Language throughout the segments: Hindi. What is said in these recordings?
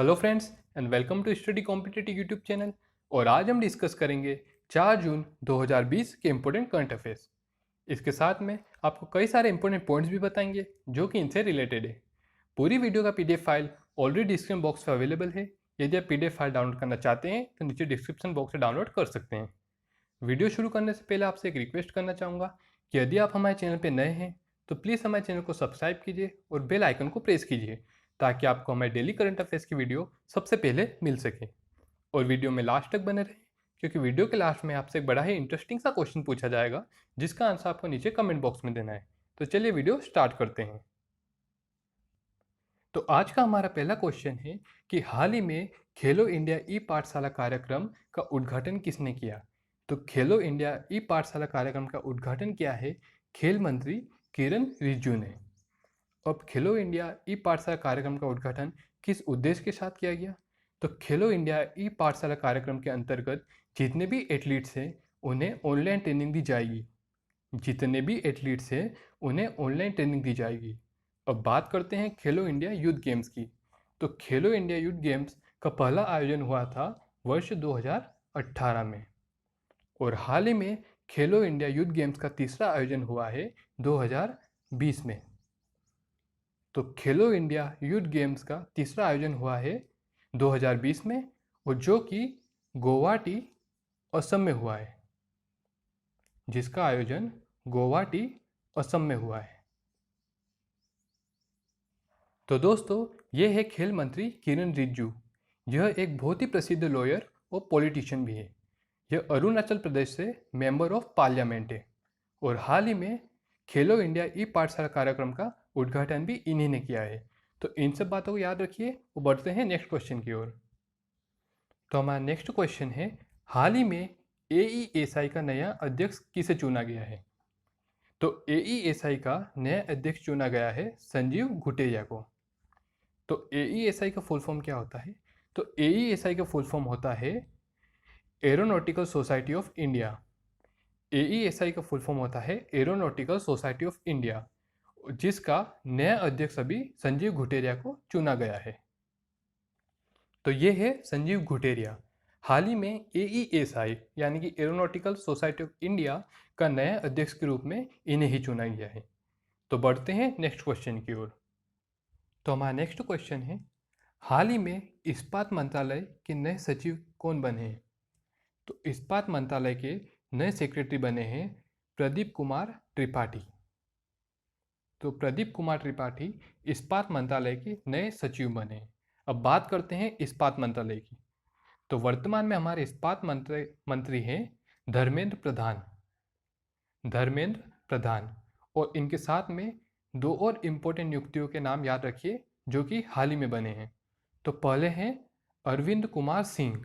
Hello friends and welcome to study competitive YouTube channel. और आज हम डिस्कस करेंगे 4 जून 2020 के इम्पोर्टेंट करंट अफेयर्स। इसके साथ में आपको कई सारे इंपॉर्टेंट पॉइंट्स भी बताएंगे जो कि इनसे रिलेटेड है। पूरी वीडियो का PDF file already description box में अवेलेबल है। यदि आप पीडीएफ फाइल डाउनलोड करना चाहते हैं तो नीचे डिस्क्रिप्शन बॉक्स से डाउनलोड कर सकते हैं। वीडियो शुरू करने से पहले आपसे एक रिक्वेस्ट करना चाहूँगा कि यदि आप हमारे चैनल पर नए हैं तो प्लीज़ हमारे चैनल को सब्सक्राइब कीजिए और बेल आइकन को प्रेस कीजिए ताकि आपको हमारे डेली करंट अफेयर्स की वीडियो सबसे पहले मिल सके। और वीडियो में लास्ट तक बने रहें क्योंकि वीडियो के लास्ट में आपसे एक बड़ा ही इंटरेस्टिंग सा क्वेश्चन पूछा जाएगा जिसका आंसर आपको नीचे कमेंट बॉक्स में देना है। तो चलिए वीडियो स्टार्ट करते हैं। तो आज का हमारा पहला क्वेश्चन है कि हाल ही में खेलो इंडिया ई पाठशाला कार्यक्रम का उद्घाटन किसने किया। तो खेलो इंडिया ई पाठशाला कार्यक्रम का उद्घाटन किया है खेल मंत्री किरण रिजिजू ने। अब खेलो इंडिया ई पाठशाला कार्यक्रम का उद्घाटन किस उद्देश्य के साथ किया गया। तो खेलो इंडिया ई पाठशाला कार्यक्रम के अंतर्गत जितने भी एथलीट्स हैं उन्हें ऑनलाइन ट्रेनिंग दी जाएगी। जितने भी एथलीट्स हैं उन्हें ऑनलाइन ट्रेनिंग दी जाएगी। अब बात करते हैं खेलो इंडिया यूथ गेम्स की। तो खेलो इंडिया यूथ गेम्स का पहला आयोजन हुआ था वर्ष 2018 में। और हाल ही में खेलो इंडिया यूथ गेम्स का तीसरा आयोजन हुआ है 2020 में। तो खेलो इंडिया यूथ गेम्स का तीसरा आयोजन हुआ है 2020 में और जो कि गुवाहाटी असम में हुआ है, जिसका आयोजन गुवाहाटी असम में हुआ है। तो दोस्तों ये है खेल मंत्री किरण रिजिजू। यह एक बहुत ही प्रसिद्ध लॉयर और पॉलिटिशियन भी है। यह अरुणाचल प्रदेश से मेंबर ऑफ पार्लियामेंट है और हाल ही में खेलो इंडिया ई पाठशाला कार्यक्रम का उद्घाटन भी इन्हीं ने किया है। तो इन सब बातों को याद रखिए और बढ़ते हैं नेक्स्ट क्वेश्चन की ओर। तो हमारा नेक्स्ट क्वेश्चन है, हाल ही में एईएसआई का नया अध्यक्ष किसे चुना गया है। तो एईएसआई का नया अध्यक्ष चुना गया है संजीव घुटेरिया को। तो एईएसआई का फुल फॉर्म क्या होता है। तो एईएसआई का फुल फॉर्म होता है एरोनॉटिकल सोसाइटी ऑफ इंडिया। एईएसआई का फुल फॉर्म होता है एरोनॉटिकल सोसाइटी ऑफ इंडिया, जिसका नया अध्यक्ष अभी संजीव घुटेरिया को चुना गया है। तो ये है संजीव घुटेरिया। हाल ही में एईएसआई यानी कि एरोनॉटिकल सोसाइटी ऑफ इंडिया का नया अध्यक्ष के रूप में इन्हें ही चुना गया है। तो बढ़ते हैं नेक्स्ट क्वेश्चन की ओर। तो हमारा नेक्स्ट क्वेश्चन है, हाल ही में इस्पात मंत्रालय के नए सचिव कौन बने हैं। तो इस्पात मंत्रालय के नए सेक्रेटरी बने हैं प्रदीप कुमार त्रिपाठी। तो प्रदीप कुमार त्रिपाठी इस्पात मंत्रालय के नए सचिव बने हैं। अब बात करते हैं इस्पात मंत्रालय की। तो वर्तमान में हमारे इस्पात मंत्री हैं धर्मेंद्र प्रधान। धर्मेंद्र प्रधान और इनके साथ में दो और इम्पोर्टेंट नियुक्तियों के नाम याद रखिए जो कि हाल ही में बने हैं। तो पहले हैं अरविंद कुमार सिंह।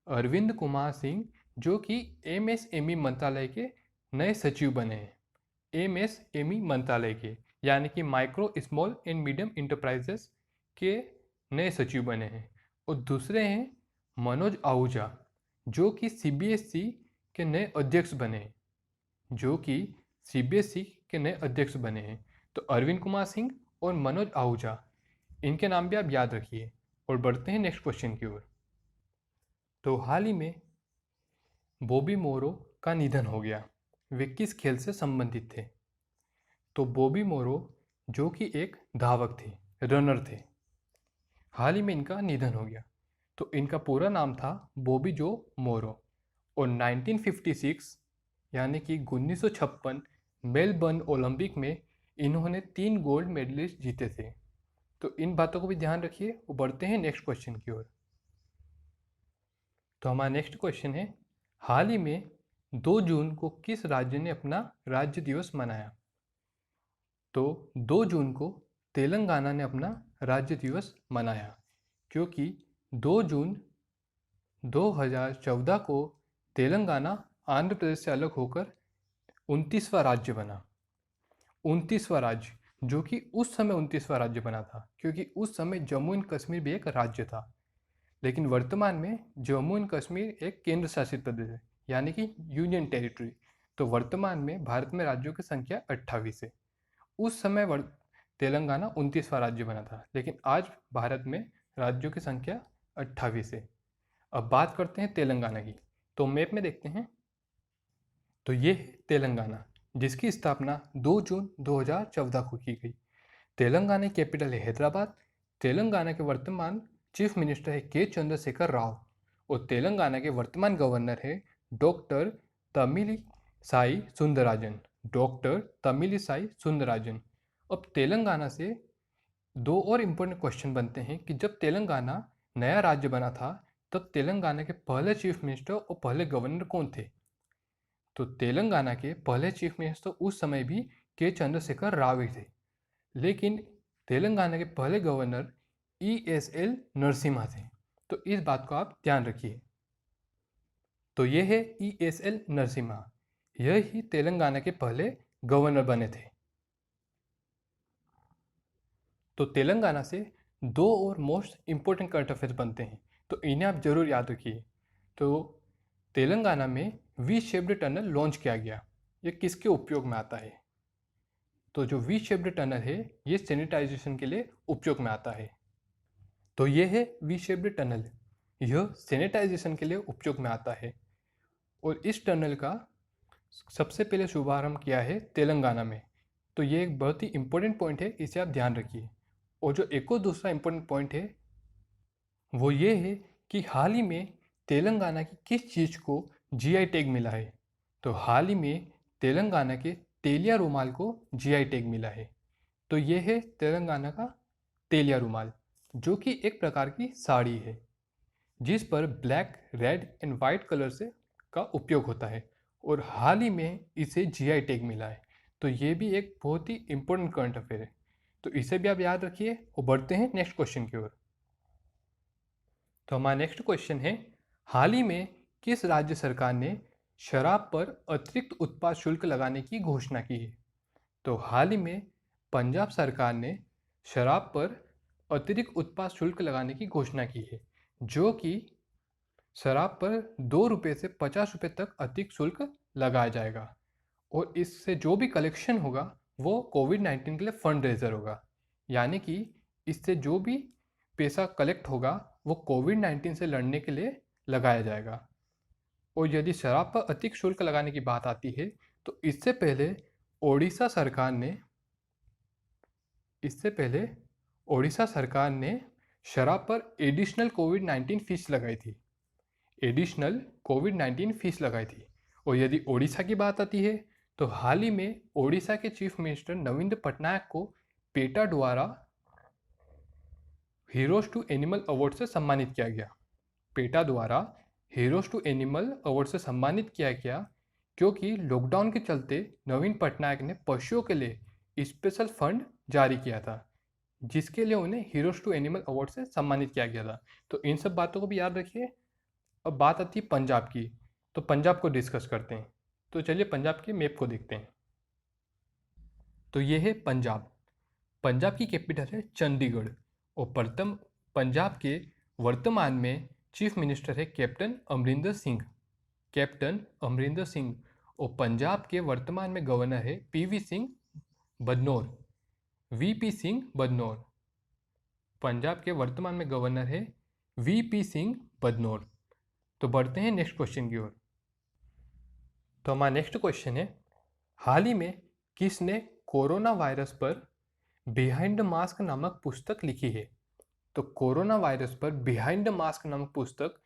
अरविंद कुमार सिंह जो कि एमएसएमई मंत्रालय के नए सचिव बने हैं। एमएसएमई मंत्रालय के यानी कि micro small and medium enterprises के नए सचिव बने हैं। और दूसरे हैं मनोज आहूजा जो कि सीबीएसई के नए अध्यक्ष बने हैं। जो कि सीबीएसई के नए अध्यक्ष बने हैं। तो अरविंद कुमार सिंह और मनोज आहूजा, इनके नाम भी आप याद रखिए। और बढ़ते हैं नेक्स्ट क्वेश्चन की ओर। तो हाल ही में बॉबी मोरो का निधन हो गया। वे किस खेल से संबंधित थे। तो बॉबी मोरो जो कि एक धावक थे, रनर थे। हाल ही में इनका निधन हो गया। तो इनका पूरा नाम था बॉबी जो मोरो। और 1956 यानी कि 1956 मेलबर्न ओलंपिक में इन्होंने 3 गोल्ड मेडलिस्ट जीते थे। तो इन बातों को भी ध्यान रखिए और बढ़ते हैं नेक्स्ट क्वेश्चन की ओर। तो हमारा नेक्स्ट क्वेश्चन है, हाल ही में 2 जून को किस राज्य ने अपना राज्य दिवस मनाया। तो 2 जून को तेलंगाना ने अपना राज्य दिवस मनाया क्योंकि 2 जून 2014 को तेलंगाना आंध्र प्रदेश से अलग होकर 29वां राज्य बना। 29वां राज्य जो कि उस समय 29वां राज्य बना था क्योंकि उस समय जम्मू एंड कश्मीर भी एक राज्य था। लेकिन वर्तमान में जम्मू एंड कश्मीर एक केंद्र शासित प्रदेश है यानी कि यूनियन टेरिटरी। तो वर्तमान में भारत में राज्यों की संख्या 28 है। उस समय तेलंगाना 29वां राज्य बना था, लेकिन आज भारत में राज्यों की संख्या 28 है। अब बात करते हैं तेलंगाना की। तो मैप में देखते हैं, तो ये है तेलंगाना, जिसकी स्थापना 2 जून 2014 को की गई। तेलंगाना की कैपिटल है हैदराबाद। तेलंगाना के वर्तमान चीफ मिनिस्टर है के चंद्रशेखर राव और तेलंगाना के वर्तमान गवर्नर है डॉक्टर तमिली साई सुंदराजन। डॉक्टर तमिली साई सुंदराजन। अब तेलंगाना से दो और इम्पोर्टेंट क्वेश्चन बनते हैं कि जब तेलंगाना नया राज्य बना था तब तेलंगाना के पहले चीफ मिनिस्टर और पहले गवर्नर कौन थे। तो तेलंगाना के पहले चीफ मिनिस्टर उस समय भी के चंद्रशेखर राव ही थे, लेकिन तेलंगाना के पहले गवर्नर ESL नरसिम्हा थे। तो इस बात को आप ध्यान रखिए। तो ये है ESL नरसिम्हा, यह ही तेलंगाना के पहले गवर्नर बने थे। तो तेलंगाना से दो और मोस्ट इम्पोर्टेंट करंट अफेयर्स बनते हैं, तो इन्हें आप जरूर याद रखिए। तो तेलंगाना में वी शेप्ड टनल लॉन्च किया गया। ये किसके उपयोग में आता है। तो जो वी शेप्ड टनल है ये सैनिटाइजेशन के लिए उपयोग में आता है। तो ये है वी शेप्ड टनल, यह सैनिटाइजेशन के लिए उपयोग में आता है और इस टनल का सबसे पहले शुभारंभ किया है तेलंगाना में। तो ये एक बहुत ही इम्पोर्टेंट पॉइंट है, इसे आप ध्यान रखिए। और जो एक और दूसरा इम्पोर्टेंट पॉइंट है वो ये है कि हाल ही में तेलंगाना की किस चीज़ को GI टैग मिला है। तो हाल ही में तेलंगाना के तेलिया रुमाल को GI टैग मिला है। तो ये है तेलंगाना का तेलिया रुमाल, जो कि एक प्रकार की साड़ी है जिस पर black, red and white colour से का उपयोग होता है और हाल ही में इसे GI टैग मिला है। तो ये भी एक बहुत ही इम्पोर्टेंट करंट अफेयर है, तो इसे भी आप याद रखिए। और बढ़ते हैं नेक्स्ट क्वेश्चन की ओर। तो हमारा नेक्स्ट क्वेश्चन है, हाल ही में किस राज्य सरकार ने शराब पर अतिरिक्त उत्पाद शुल्क लगाने की घोषणा की है। तो हाल ही में पंजाब सरकार ने शराब पर अतिरिक्त उत्पाद शुल्क लगाने की घोषणा की है, जो कि शराब पर ₹2 से ₹50 तक अतिरिक्त शुल्क लगाया जाएगा और इससे जो भी कलेक्शन होगा वो कोविड-19 के लिए फंड रेजर होगा। यानी कि इससे जो भी पैसा कलेक्ट होगा वो कोविड-19 से लड़ने के लिए लगाया जाएगा। और यदि शराब पर अतिरिक्त शुल्क लगाने की बात आती है तो ओडिशा सरकार ने ओडिशा सरकार ने शराब पर एडिशनल कोविड-19 फीस लगाई थी। और यदि ओडिशा की बात आती है तो हाल ही में ओडिशा के चीफ मिनिस्टर नवीन पटनायक को पेटा द्वारा हीरोज टू एनिमल अवार्ड से सम्मानित किया गया। पेटा द्वारा हीरोज टू एनिमल अवार्ड से सम्मानित किया गया क्योंकि लॉकडाउन के चलते नवीन पटनायक ने पशुओं के लिए स्पेशल फंड जारी किया था, जिसके लिए उन्हें हीरोज टू एनिमल अवार्ड से सम्मानित किया गया था। तो इन सब बातों को भी याद रखिए। अब बात आती है पंजाब की, तो पंजाब को डिस्कस करते हैं। तो चलिए पंजाब के मैप को देखते हैं। तो ये है पंजाब। पंजाब की कैपिटल है चंडीगढ़ और पंजाब के वर्तमान में चीफ मिनिस्टर है कैप्टन अमरिंदर सिंह। और पंजाब के वर्तमान में गवर्नर है वीपी सिंह बदनौर। पंजाब के वर्तमान में गवर्नर है वीपी सिंह बदनौर। तो बढ़ते हैं नेक्स्ट क्वेश्चन की ओर। तो हमारा नेक्स्ट क्वेश्चन है, हाल ही में किसने कोरोना वायरस पर बिहाइंड मास्क नामक पुस्तक लिखी है। तो कोरोना वायरस पर बिहाइंड मास्क नामक पुस्तक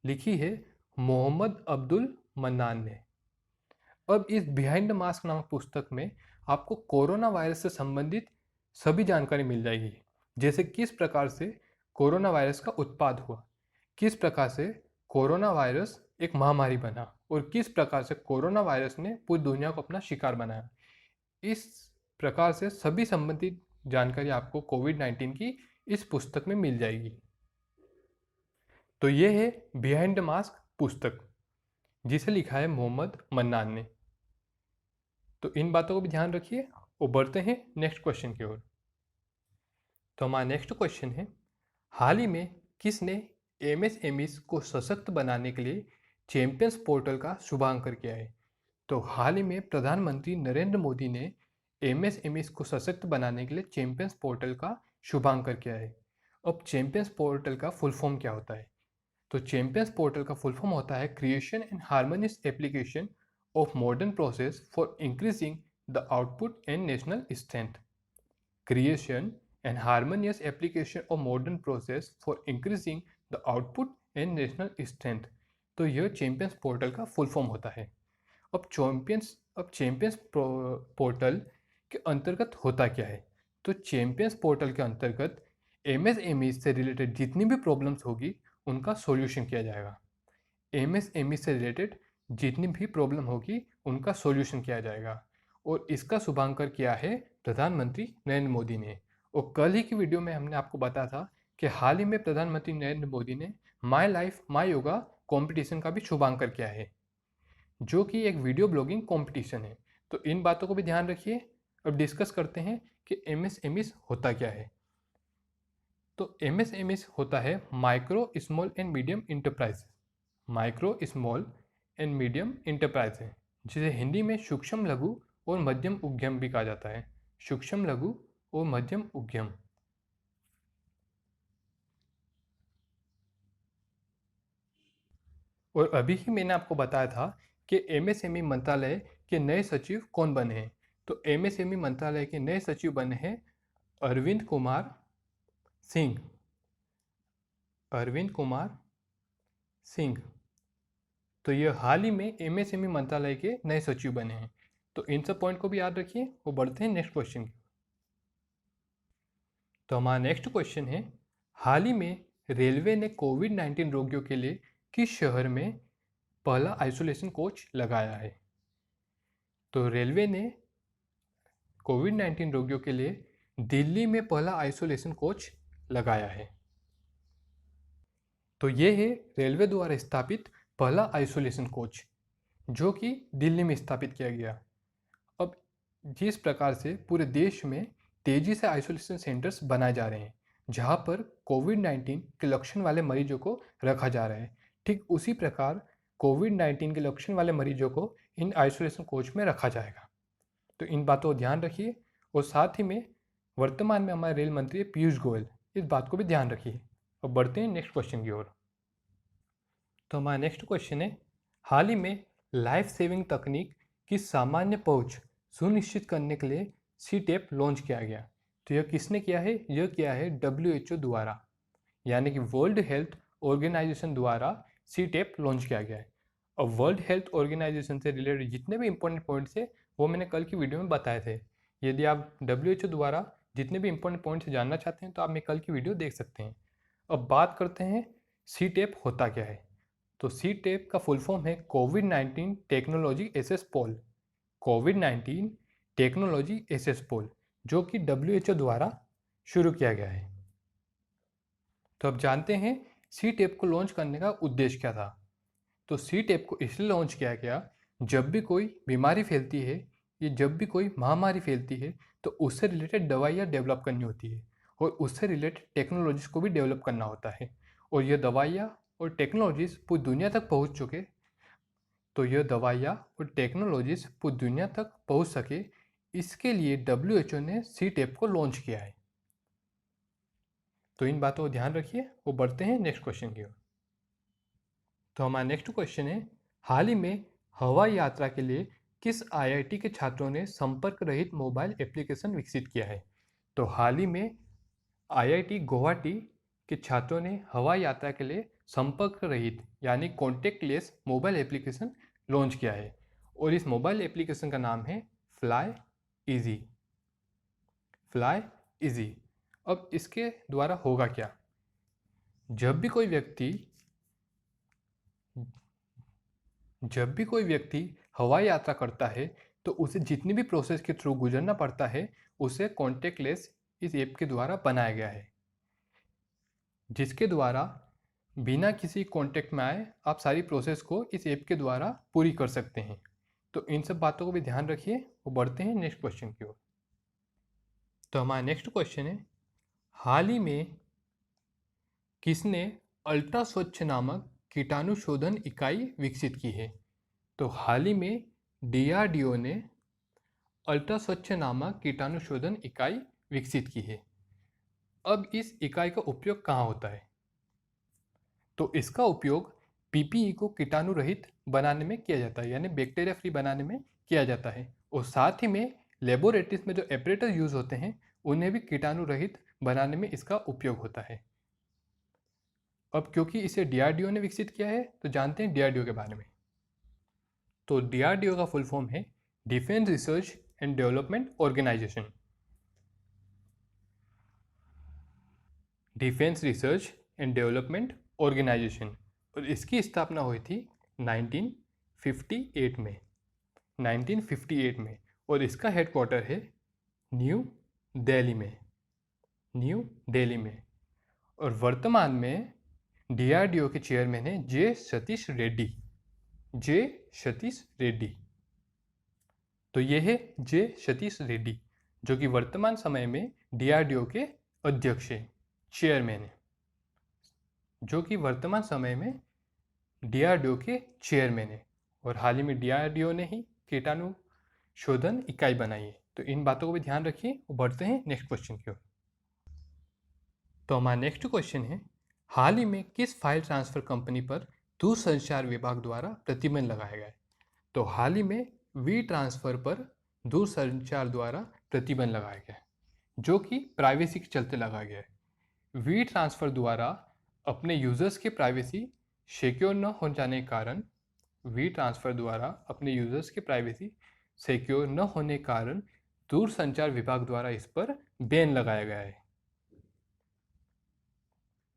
लिखी है मोहम्मद अब्दुल मन्नान ने। अब इस बिहाइंड मास्क नामक पुस्तक में आपको कोरोना वायरस से संबंधित सभी जानकारी मिल जाएगी, जैसे किस प्रकार से कोरोना वायरस का उत्पाद हुआ, किस प्रकार से कोरोना वायरस एक महामारी बना और किस प्रकार से कोरोना वायरस ने पूरी दुनिया को अपना शिकार बनाया। इस प्रकार से सभी संबंधित जानकारी आपको कोविड-19 की इस पुस्तक में मिल जाएगी। तो ये है बिहाइंड द मास्क पुस्तक, जिसे लिखा है मोहम्मद मन्नान ने। तो इन बातों को भी ध्यान रखिए और बढ़ते हैं नेक्स्ट क्वेश्चन की ओर। तो हमारा नेक्स्ट क्वेश्चन है, हाल ही में किसने MSMEs को सशक्त बनाने के लिए चैंपियंस पोर्टल का शुभारंभ किया है। तो हाल ही में प्रधानमंत्री नरेंद्र मोदी ने MSMEs को सशक्त बनाने के लिए चैंपियंस पोर्टल का शुभारंभ किया है अब चैंपियंस पोर्टल का फुल फॉर्म क्या होता है? तो चैंपियंस पोर्टल का फुल फॉर्म होता है creation and harmonious application of modern process for increasing the output and national strength. Creation and harmonious application of modern process for increasing the output and national strength. तो यह चैंपियंस पोर्टल का फुल फॉर्म होता है। अब चैंपियंस पोर्टल के अंतर्गत होता क्या है? तो चैंपियंस पोर्टल के अंतर्गत एमएसएमई से रिलेटेड जितनी भी प्रॉब्लम्स होगी उनका सॉल्यूशन किया जाएगा। एमएसएमई से रिलेटेड जितनी भी प्रॉब्लम होगी उनका सॉल्यूशन किया जाएगा। और इसका शुभारंभ किया है प्रधानमंत्री नरेंद्र मोदी ने। और कल ही की वीडियो में हमने आपको बताया था कि हाल ही में प्रधानमंत्री नरेंद्र मोदी ने my life my yoga competition का भी शुभारंभ किया है, जो कि एक वीडियो ब्लॉगिंग कंपटीशन है। तो इन बातों को भी ध्यान रखिए। अब डिस्कस करते हैं कि एमएसएमई होता क्या है। तो एमएसएमई होता है micro small and medium enterprise. Micro small and medium enterprise है, जिसे हिंदी में सूक्ष्म लघु और मध्यम उद्यम भी कहा जाता है। सूक्ष्म लघु और मध्यम उद्यम। और अभी ही मैंने आपको बताया था कि एमएसएमई मंत्रालय के नए सचिव कौन बने हैं। तो एमएसएमई मंत्रालय के नए सचिव बने हैं अरविंद कुमार सिंह। अरविंद कुमार सिंह। तो ये हाल ही में एमएसएमई मंत्रालय के नए सचिव बने हैं। तो इन सब पॉइंट को भी याद रखिए। वो बढ़ते हैं नेक्स्ट क्वेश्चन की। तो हमारा नेक्स्ट क्वेश्चन है, हाल ही में रेलवे ने कोविड-19 रोगियों के लिए किस शहर में पहला आइसोलेशन कोच लगाया है? तो रेलवे ने कोविड-19 रोगियों के लिए दिल्ली में पहला आइसोलेशन कोच लगाया है। तो ये है रेलवे द्वारा स्थापित पहला आइसोलेशन कोच, जो कि दिल्ली में स्थापित किया गया। अब जिस प्रकार से पूरे देश में तेजी से आइसोलेशन सेंटर्स बनाए जा रहे हैं, जहां पर कोविड-19 के लक्षण वाले मरीजों को रखा जा रहा है, ठीक उसी प्रकार कोविड-19 के लक्षण वाले मरीजों को इन आइसोलेशन कोच में रखा जाएगा। तो इन बातों को ध्यान रखिए। और साथ ही में वर्तमान में हमारे रेल मंत्री पीयूष गोयल, इस बात को भी ध्यान रखिए। अब बढ़ते हैं नेक्स्ट क्वेश्चन की ओर। तो हमारा नेक्स्ट क्वेश्चन है, हाल ही में लाइफ सेविंग तकनीक की सामान्य पहुंच सुनिश्चित करने के लिए सी टेप लॉन्च किया गया। तो यह किसने किया है? यह किया है WHO द्वारा, यानी कि वर्ल्ड हेल्थ ऑर्गेनाइजेशन द्वारा सी टेप लॉन्च किया गया है। अब वर्ल्ड हेल्थ ऑर्गेनाइजेशन से रिलेटेड जितने भी इंपॉर्टेंट पॉइंट्स है वो मैंने कल की वीडियो में बताए थे। यदि आप WHO द्वारा जितने भी इंपॉर्टेंट पॉइंट्स जानना चाहते हैं तो आप मेरी कल की वीडियो देख सकते हैं। अब बात करते हैं सी टेप होता क्या है। तो सी टेप का फुल फॉर्म है कोविड-19 टेक्नोलॉजी एसेस पोल। कोविड-19 टेक्नोलॉजी एसेस पोल, जो कि WHO द्वारा शुरू किया गया है। तो अब जानते हैं सी टेप को लॉन्च करने का उद्देश्य क्या था। तो सी टेप को इसलिए लॉन्च किया गया, जब भी कोई बीमारी फैलती है या जब भी कोई महामारी फैलती है तो उससे रिलेटेड दवाइयाँ डेवलप करनी होती है और उससे रिलेटेड टेक्नोलॉजीज को भी डेवलप करना होता है। और ये दवाइयाँ और टेक्नोलॉजीज पूरी दुनिया तक पहुँच चुके। तो यह दवाइयाँ और टेक्नोलॉजीज पूरी दुनिया तक पहुँच सके, इसके लिए WHO ने सी टेप को लॉन्च किया है। तो इन बातों को ध्यान रखिए। वो बढ़ते हैं नेक्स्ट क्वेश्चन की ओर। तो हमारा नेक्स्ट क्वेश्चन है, हाल ही में हवाई यात्रा के लिए किस IIT के छात्रों ने संपर्क रहित मोबाइल एप्लीकेशन विकसित किया है? तो हाल ही में IIT गुवाहाटी के छात्रों ने हवाई यात्रा के लिए संपर्क रहित यानी कॉन्टेक्टलेस मोबाइल एप्लीकेशन लॉन्च किया है। और इस मोबाइल एप्लीकेशन का नाम है फ्लाई इजी। Fly easy. अब इसके द्वारा होगा क्या? जब भी कोई व्यक्ति हवाई यात्रा करता है तो उसे जितनी भी प्रोसेस के थ्रू गुजरना पड़ता है उसे कॉन्टेक्टलेस इस ऐप के द्वारा बनाया गया है, जिसके द्वारा बिना किसी कॉन्टेक्ट में आए आप सारी प्रोसेस को इस ऐप के द्वारा पूरी कर सकते हैं। तो इन सब बातों को भी ध्यान रखिए। वो बढ़ते हैं नेक्स्ट क्वेश्चन की ओर। तो हमारा नेक्स्ट क्वेश्चन है, हाल ही में किसने अल्ट्रा स्वच्छ नामक कीटाणु शोधन इकाई विकसित की है? तो हाल ही में DRDO ने अल्ट्रा स्वच्छ नामक कीटाणु शोधन इकाई विकसित की है। अब इस इकाई का उपयोग कहाँ होता है? तो इसका उपयोग पीपीई को कीटाणु रहित बनाने में किया जाता है, यानी बैक्टीरिया फ्री बनाने में किया जाता है। और साथ ही में लेबोरेटरीज में जो एपरेटर्स यूज होते हैं उन्हें भी कीटाणु रहित बनाने में इसका उपयोग होता है। अब क्योंकि इसे डीआरडीओ ने विकसित किया है तो जानते हैं डीआरडीओ के बारे में। तो डीआरडीओ का फुल फॉर्म है defence research and development organisation. Defence research and development organisation. और इसकी स्थापना हुई थी 1958 में 1958 में। और इसका हेडक्वार्टर है न्यू दिल्ली में न्यू दिल्ली में। और वर्तमान में डीआरडीओ के चेयरमैन हैं जे सतीश रेड्डी। तो ये है जे सतीश रेड्डी जो कि वर्तमान समय में डीआरडीओ के अध्यक्ष हैं, चेयरमैन है, जो कि वर्तमान समय में डीआरडीओ के चेयरमैन है। और हाल ही में डीआरडीओ ने ही कीटाणु शोधन इकाई बनाई है। तो इन बातों को भी ध्यान रखिए और बढ़ते हैं नेक्स्ट क्वेश्चन की ओर। तो हमारा नेक्स्ट क्वेश्चन है, हाल ही में किस फाइल ट्रांसफर कंपनी पर दूरसंचार विभाग द्वारा प्रतिबंध लगाया गया है? तो हाल ही में वी ट्रांसफर पर दूरसंचार द्वारा प्रतिबंध लगाया गया है, जो कि प्राइवेसी के चलते लगाया गया है। वी ट्रांसफर द्वारा अपने यूजर्स की प्राइवेसी सिक्योर न हो जाने के कारण दूरसंचार विभाग द्वारा इस पर बैन लगाया गया है।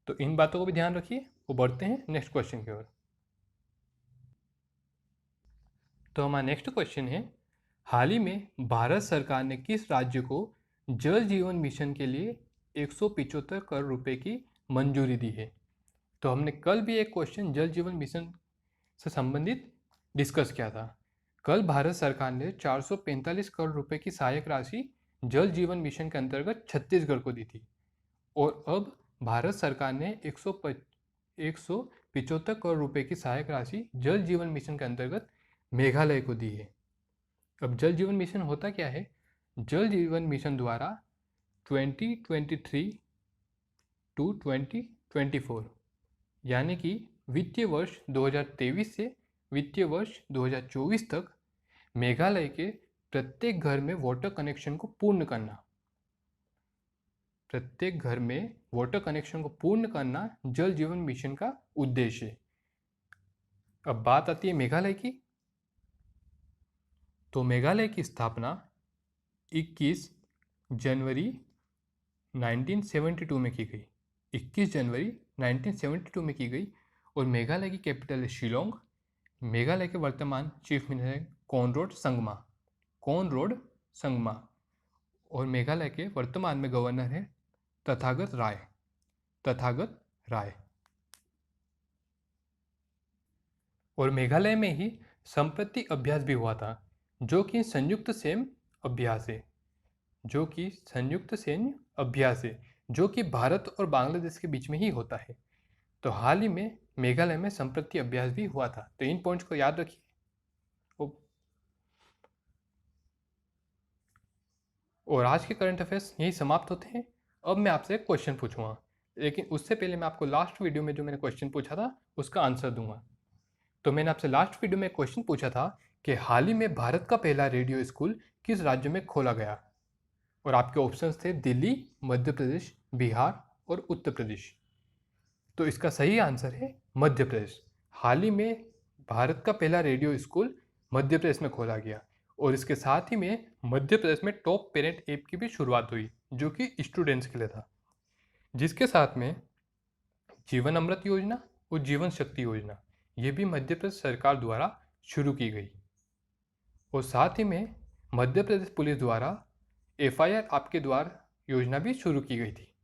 तो इन बातों को भी ध्यान रखिए और बढ़ते हैं नेक्स्ट क्वेश्चन की ओर। तो हमारा नेक्स्ट क्वेश्चन है, हाल ही में भारत सरकार ने किस राज्य को जल जीवन मिशन के लिए 175 करोड़ रुपए की मंजूरी दी है? तो हमने कल भी एक क्वेश्चन जल जीवन मिशन से संबंधित डिस्कस किया था। कल भारत सरकार ने 445 करोड़ रुपए की सहायक राशि जल जीवन मिशन के अंतर्गत छत्तीसगढ़ को दी थी। और अब भारत सरकार ने 175 करोड़ रुपए की सहायक राशि जल जीवन मिशन के अंतर्गत मेघालय को दी है। अब जल जीवन मिशन होता क्या है? जल जीवन मिशन द्वारा 2023 टू 2024 यानी कि वित्तीय वर्ष 2023 से वित्तीय वर्ष 2024 तक मेघालय के प्रत्येक घर में वाटर कनेक्शन को पूर्ण करना जल जीवन मिशन का उद्देश्य है। अब बात आती है मेघालय की। तो मेघालय की स्थापना 21 जनवरी 1972 में की गई। 21 जनवरी 1972 में की गई। और मेघालय की कैपिटल है शिलोंग। मेघालय के वर्तमान चीफ मिनिस्टर है कॉनराड संगमा। और मेघालय के वर्तमान में गवर्नर है तथागत राय। और मेघालय में ही संप्रति अभ्यास भी हुआ था, जो कि संयुक्त सैन्य अभ्यास है, जो कि भारत और बांग्लादेश के बीच में ही होता है। तो हाल ही में मेघालय में संप्रति अभ्यास भी हुआ था। तो इन पॉइंट्स को याद रखिए। और आज के करंट अफेयर्स यही समाप्त होते हैं। अब मैं आपसे एक क्वेश्चन पूछूंगा, लेकिन उससे पहले मैं आपको लास्ट वीडियो में जो मैंने क्वेश्चन पूछा था उसका आंसर दूंगा। तो मैंने आपसे लास्ट वीडियो में क्वेश्चन पूछा था कि हाल ही में भारत का पहला रेडियो स्कूल किस राज्य में खोला गया? और आपके ऑप्शंस थे दिल्ली, मध्य प्रदेश, बिहार और उत्तर प्रदेश। तो इसका सही आंसर है मध्य प्रदेश। हाल ही में भारत का पहला रेडियो स्कूल मध्य प्रदेश में खोला गया। और इसके साथ ही में मध्य प्रदेश में टॉप पेरेंट ऐप की भी शुरुआत हुई, जो कि स्टूडेंट्स के लिए था, जिसके साथ में जीवन अमृत योजना और जीवन शक्ति योजना ये भी मध्य प्रदेश सरकार द्वारा शुरू की गई। और साथ ही में मध्य प्रदेश पुलिस द्वारा FIR आपके द्वार योजना भी शुरू की गई थी।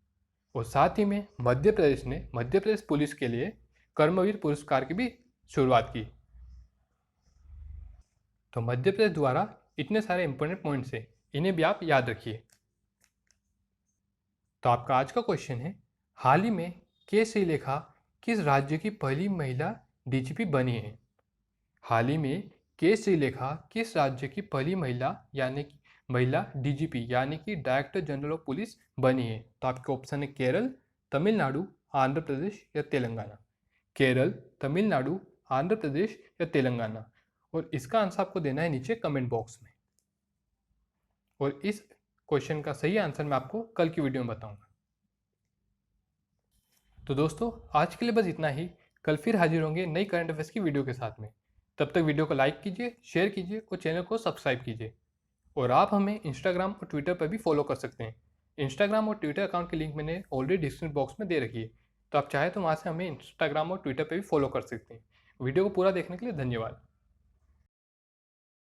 और साथ ही में मध्य प्रदेश ने मध्य प्रदेश पुलिस के लिए कर्मवीर पुरस्कार की भी शुरुआत की। तो मध्य प्रदेश द्वारा इतने सारे इंपॉर्टेंट पॉइंट्स हैं, इन्हें भी आप याद रखिए। तो आपका आज का क्वेश्चन है, हाल ही में के श्रीलेखा किस राज्य की पहली महिला DGP बनी है? हाल ही में के श्रीलेखा किस राज्य की पहली महिला यानी कि महिला डीजीपी यानी कि डायरेक्टर जनरल ऑफ पुलिस बनी है? तो आपके ऑप्शन है केरल, तमिलनाडु, आंध्र प्रदेश या तेलंगाना। केरल, तमिलनाडु, आंध्र प्रदेश या तेलंगाना। और इसका आंसर आपको देना है नीचे कमेंट बॉक्स में। और इस क्वेश्चन का सही आंसर मैं आपको कल की वीडियो में बताऊंगा। तो दोस्तों आज के लिए बस इतना ही। कल फिर हाजिर होंगे नई करंट अफेयर्स की वीडियो के साथ में। तब तक वीडियो को लाइक कीजिए, शेयर कीजिए और चैनल को सब्सक्राइब कीजिए। और आप हमें इंस्टाग्राम और ट्विटर पर भी फॉलो कर सकते हैं। इंस्टाग्राम और ट्विटर अकाउंट की लिंक मैंने ऑलरेडी डिस्क्रिप्शन बॉक्स में दे रखी है, तो आप चाहे तो वहाँ से हमें इंस्टाग्राम और ट्विटर पर भी फॉलो कर सकते हैं। वीडियो को पूरा देखने के लिए धन्यवाद।